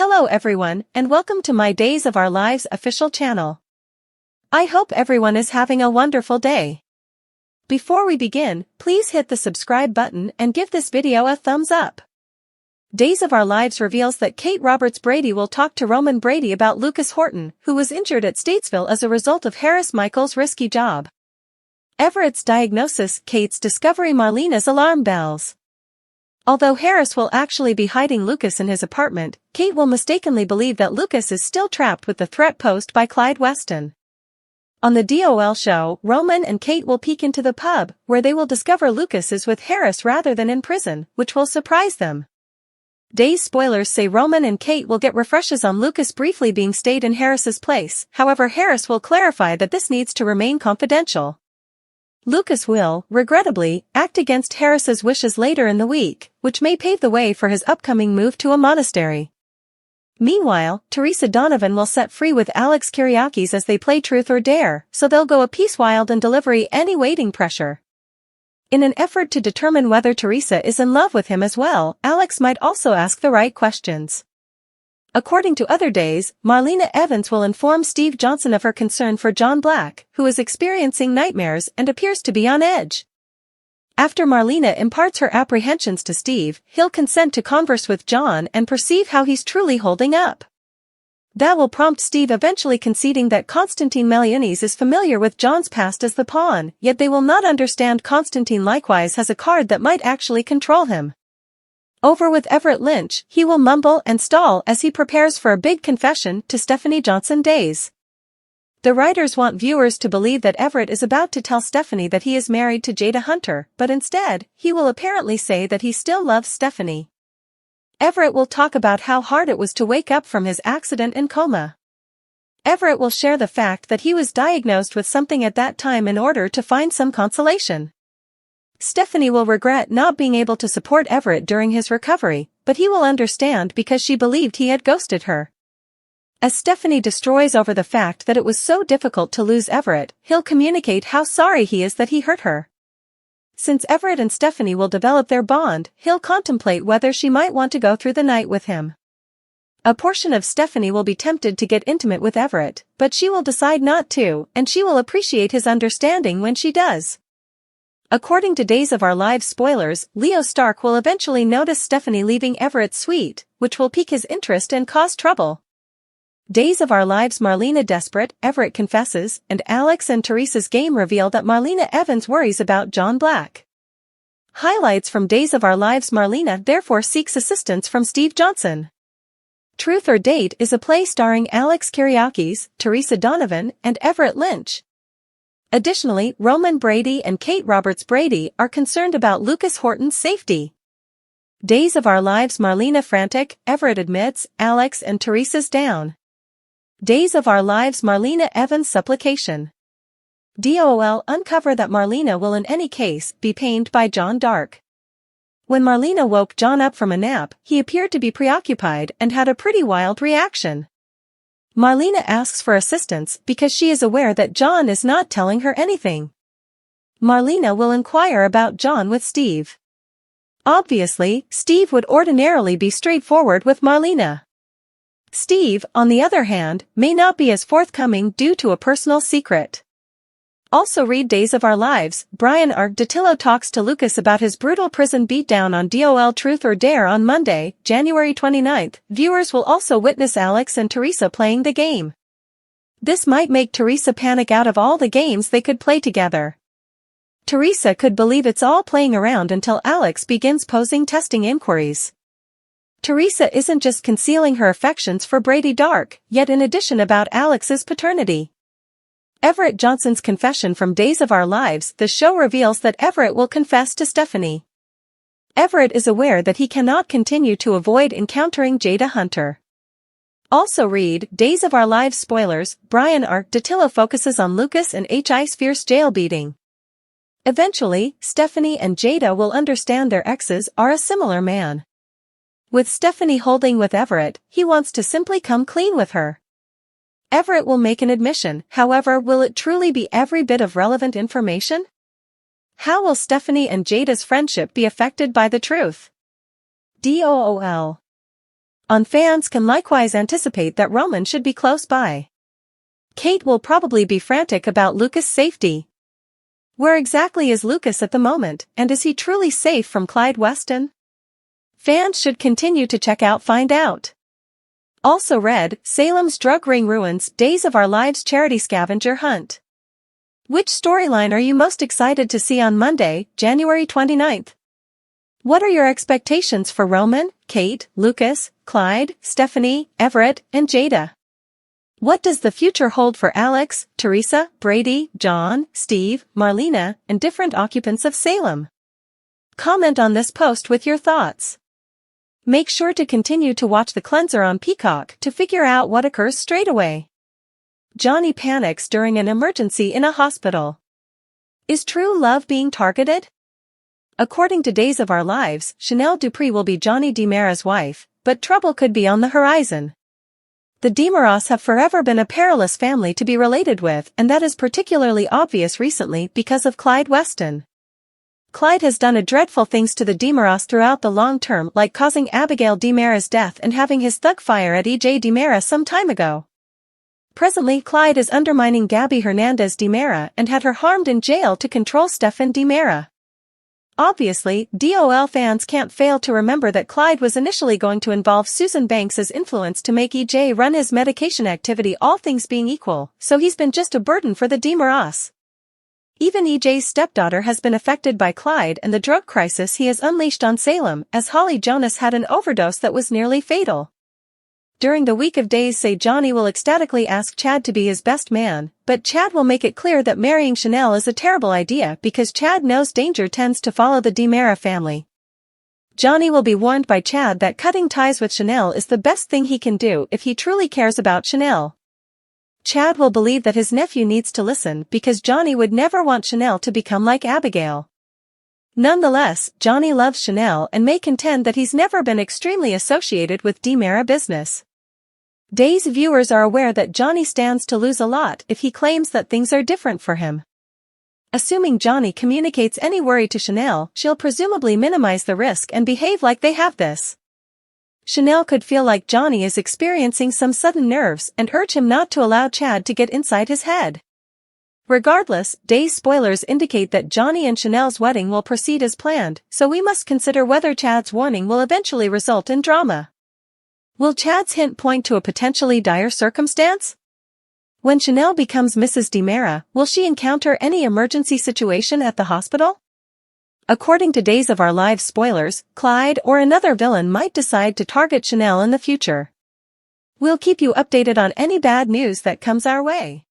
Hello everyone, and welcome to my Days of Our Lives official channel. I hope everyone is having a wonderful day. Before we begin, please hit the subscribe button and give this video a thumbs up. Days of Our Lives reveals that Kate Roberts Brady will talk to Roman Brady about Lucas Horton, who was injured at Statesville as a result of Harris Michaels' risky job. Everett's diagnosis, Kate's discovery, Marlena's alarm bells. Although Harris will actually be hiding Lucas in his apartment, Kate will mistakenly believe that Lucas is still trapped with the threat posed by Clyde Weston. On the DOL show, Roman and Kate will peek into the pub, where they will discover Lucas is with Harris rather than in prison, which will surprise them. Days spoilers say Roman and Kate will get refreshes on Lucas briefly being stayed in Harris's place, however Harris will clarify that this needs to remain confidential. Lucas will, regrettably, act against Harris's wishes later in the week, which may pave the way for his upcoming move to a monastery. Meanwhile, Teresa Donovan will set free with Alex Kyriakis as they play Truth or Dare, so they'll go a piece wild and deliver any waiting pressure. In an effort to determine whether Teresa is in love with him as well, Alex might also ask the right questions. According to Other Days, Marlena Evans will inform Steve Johnson of her concern for John Black, who is experiencing nightmares and appears to be on edge. After Marlena imparts her apprehensions to Steve, he'll consent to converse with John and perceive how he's truly holding up. That will prompt Steve eventually conceding that Konstantin Meliunis is familiar with John's past as the pawn, yet they will not understand Konstantin likewise has a card that might actually control him. Over with Everett Lynch, he will mumble and stall as he prepares for a big confession to Stephanie Johnson Days. The writers want viewers to believe that Everett is about to tell Stephanie that he is married to Jada Hunter, but instead, he will apparently say that he still loves Stephanie. Everett will talk about how hard it was to wake up from his accident and coma. Everett will share the fact that he was diagnosed with something at that time in order to find some consolation. Stephanie will regret not being able to support Everett during his recovery, but he will understand because she believed he had ghosted her. As Stephanie destroys over the fact that it was so difficult to lose Everett, he'll communicate how sorry he is that he hurt her. Since Everett and Stephanie will develop their bond, he'll contemplate whether she might want to go through the night with him. A portion of Stephanie will be tempted to get intimate with Everett, but she will decide not to, and she will appreciate his understanding when she does. According to Days of Our Lives spoilers, Leo Stark will eventually notice Stephanie leaving Everett's suite, which will pique his interest and cause trouble. Days of Our Lives Marlena desperate, Everett confesses, and Alex and Teresa's game reveal that Marlena Evans worries about John Black. Highlights from Days of Our Lives Marlena therefore seeks assistance from Steve Johnson. Truth or Date is a play starring Alex Kyriakis, Teresa Donovan, and Everett Lynch. Additionally, Roman Brady and Kate Roberts Brady are concerned about Lucas Horton's safety. Days of Our Lives Marlena frantic, Everett admits, Alex and Teresa's down. Days of Our Lives Marlena Evans supplication. DOL uncover that Marlena will in any case be pained by John Dark. When Marlena woke John up from a nap, he appeared to be preoccupied and had a pretty wild reaction. Marlena asks for assistance because she is aware that John is not telling her anything. Marlena will inquire about John with Steve. Obviously, Steve would ordinarily be straightforward with Marlena. Steve, on the other hand, may not be as forthcoming due to a personal secret. Also read Days of Our Lives, Brian R. Datillo talks to Lucas about his brutal prison beatdown on DOL Truth or Dare on Monday, January 29th. Viewers will also witness Alex and Teresa playing the game. This might make Teresa panic out of all the games they could play together. Teresa could believe it's all playing around until Alex begins posing testing inquiries. Teresa isn't just concealing her affections for Brady Dark, yet in addition about Alex's paternity. Everett Johnson's confession from Days of Our Lives, the show reveals that Everett will confess to Stephanie. Everett is aware that he cannot continue to avoid encountering Jada Hunter. Also read Days of Our Lives spoilers, Brian R. Datillo focuses on Lucas and H.I.'s fierce jail beating. Eventually, Stephanie and Jada will understand their exes are a similar man. With Stephanie holding with Everett, he wants to simply come clean with her. Everett will make an admission, however, will it truly be every bit of relevant information? How will Stephanie and Jada's friendship be affected by the truth? DOOL. On fans can likewise anticipate that Roman should be close by. Kate will probably be frantic about Lucas' safety. Where exactly is Lucas at the moment, and is he truly safe from Clyde Weston? Fans should continue to check out find out. Also read, Salem's drug ring ruins Days of Our Lives charity scavenger hunt. Which storyline are you most excited to see on Monday, January 29th? What are your expectations for Roman, Kate, Lucas, Clyde, Stephanie, Everett, and Jada? What does the future hold for Alex, Teresa, Brady, John, Steve, Marlena, and different occupants of Salem? Comment on this post with your thoughts. Make sure to continue to watch The Cleanser on Peacock to figure out what occurs straight away. Johnny panics during an emergency in a hospital. Is true love being targeted? According to Days of Our Lives, Chanel Dupree will be Johnny DiMera's wife, but trouble could be on the horizon. The DiMeras have forever been a perilous family to be related with, and that is particularly obvious recently because of Clyde Weston. Clyde has done dreadful things to the DiMeras throughout the long term, like causing Abigail DiMera's death and having his thug fire at E.J. DiMera some time ago. Presently, Clyde is undermining Gabby Hernandez DiMera and had her harmed in jail to control Stephan DiMera. Obviously, DOL fans can't fail to remember that Clyde was initially going to involve Susan Banks' influence to make EJ run his medication activity, all things being equal, so he's been just a burden for the DiMeras. Even EJ's stepdaughter has been affected by Clyde and the drug crisis he has unleashed on Salem, as Holly Jonas had an overdose that was nearly fatal. During the week of days say Johnny will ecstatically ask Chad to be his best man, but Chad will make it clear that marrying Chanel is a terrible idea because Chad knows danger tends to follow the DiMera family. Johnny will be warned by Chad that cutting ties with Chanel is the best thing he can do if he truly cares about Chanel. Chad will believe that his nephew needs to listen because Johnny would never want Chanel to become like Abigail. Nonetheless, Johnny loves Chanel and may contend that he's never been extremely associated with DiMera business. Days viewers are aware that Johnny stands to lose a lot if he claims that things are different for him. Assuming Johnny communicates any worry to Chanel, she'll presumably minimize the risk and behave like they have this. Chanel could feel like Johnny is experiencing some sudden nerves and urge him not to allow Chad to get inside his head. Regardless, Days spoilers indicate that Johnny and Chanel's wedding will proceed as planned, so we must consider whether Chad's warning will eventually result in drama. Will Chad's hint point to a potentially dire circumstance? When Chanel becomes Mrs. DiMera, will she encounter any emergency situation at the hospital? According to Days of Our Lives spoilers, Clyde or another villain might decide to target Chanel in the future. We'll keep you updated on any bad news that comes our way.